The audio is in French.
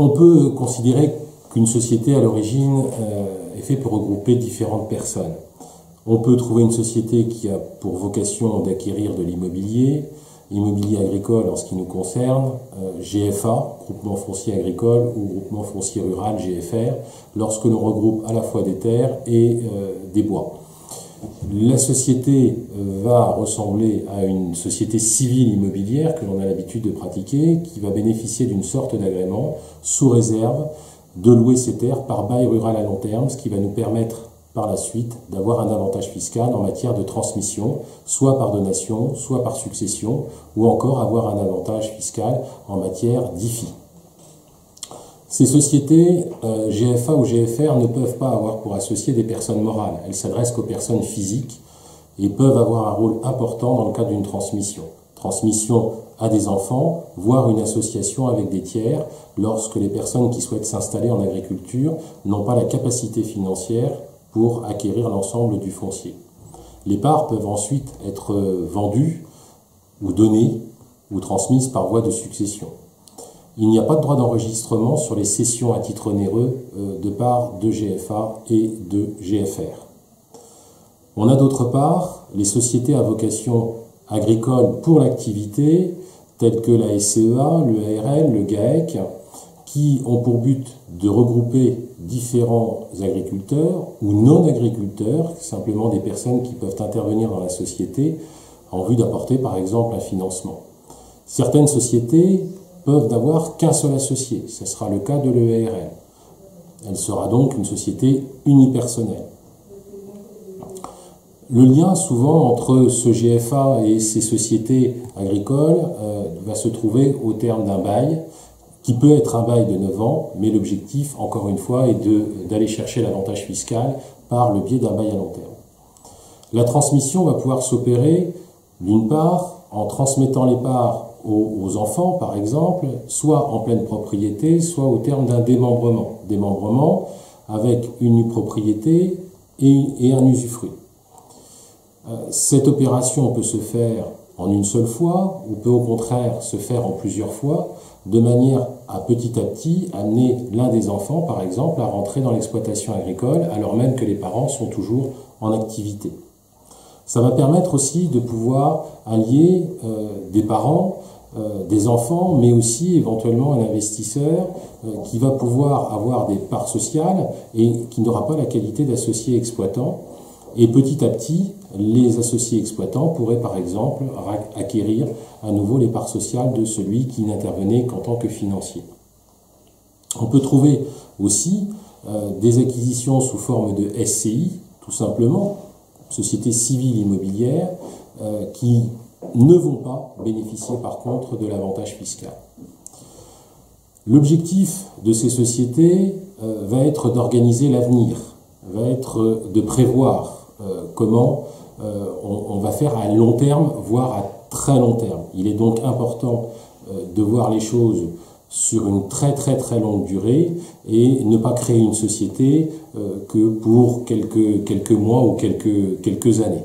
On peut considérer qu'une société à l'origine est faite pour regrouper différentes personnes. On peut trouver une société qui a pour vocation d'acquérir de l'immobilier, immobilier agricole en ce qui nous concerne, GFA, groupement foncier agricole, ou groupement foncier rural, GFR, lorsque l'on regroupe à la fois des terres et des bois. La société va ressembler à une société civile immobilière que l'on a l'habitude de pratiquer, qui va bénéficier d'une sorte d'agrément sous réserve de louer ses terres par bail rural à long terme, ce qui va nous permettre par la suite d'avoir un avantage fiscal en matière de transmission, soit par donation, soit par succession, ou encore avoir un avantage fiscal en matière d'IFI. Ces sociétés, GFA ou GFR, ne peuvent pas avoir pour associés des personnes morales. Elles s'adressent qu'aux personnes physiques et peuvent avoir un rôle important dans le cadre d'une transmission. Transmission à des enfants, voire une association avec des tiers, lorsque les personnes qui souhaitent s'installer en agriculture n'ont pas la capacité financière pour acquérir l'ensemble du foncier. Les parts peuvent ensuite être vendues ou données ou transmises par voie de succession. Il n'y a pas de droit d'enregistrement sur les cessions à titre onéreux de parts de GFA et de GFR. On a d'autre part les sociétés à vocation agricole pour l'activité, telles que la SCEA, le ARL, le GAEC, qui ont pour but de regrouper différents agriculteurs ou non-agriculteurs, simplement des personnes qui peuvent intervenir dans la société en vue d'apporter par exemple un financement. Certaines sociétés peuvent n'avoir qu'un seul associé, ce sera le cas de l'EARL. Elle sera donc une société unipersonnelle. Le lien souvent entre ce GFA et ces sociétés agricoles va se trouver au terme d'un bail, qui peut être un bail de 9 ans, mais l'objectif, encore une fois, est d'aller chercher l'avantage fiscal par le biais d'un bail à long terme. La transmission va pouvoir s'opérer, d'une part, en transmettant les parts aux enfants, par exemple, soit en pleine propriété, soit au terme d'un démembrement. Démembrement avec une nue propriété et un usufruit. Cette opération peut se faire en une seule fois, ou peut au contraire se faire en plusieurs fois, de manière à petit amener l'un des enfants, par exemple, à rentrer dans l'exploitation agricole, alors même que les parents sont toujours en activité. Ça va permettre aussi de pouvoir allier des parents, des enfants, mais aussi éventuellement un investisseur qui va pouvoir avoir des parts sociales et qui n'aura pas la qualité d'associé exploitant. Et petit à petit, les associés exploitants pourraient par exemple acquérir à nouveau les parts sociales de celui qui n'intervenait qu'en tant que financier. On peut trouver aussi des acquisitions sous forme de SCI, tout simplement, sociétés civiles immobilières, qui ne vont pas bénéficier par contre de l'avantage fiscal. L'objectif de ces sociétés va être d'organiser l'avenir, va être de prévoir comment on va faire à long terme, voire à très long terme. Il est donc important de voir les choses sur une très longue durée et ne pas créer une société que pour quelques mois ou quelques années.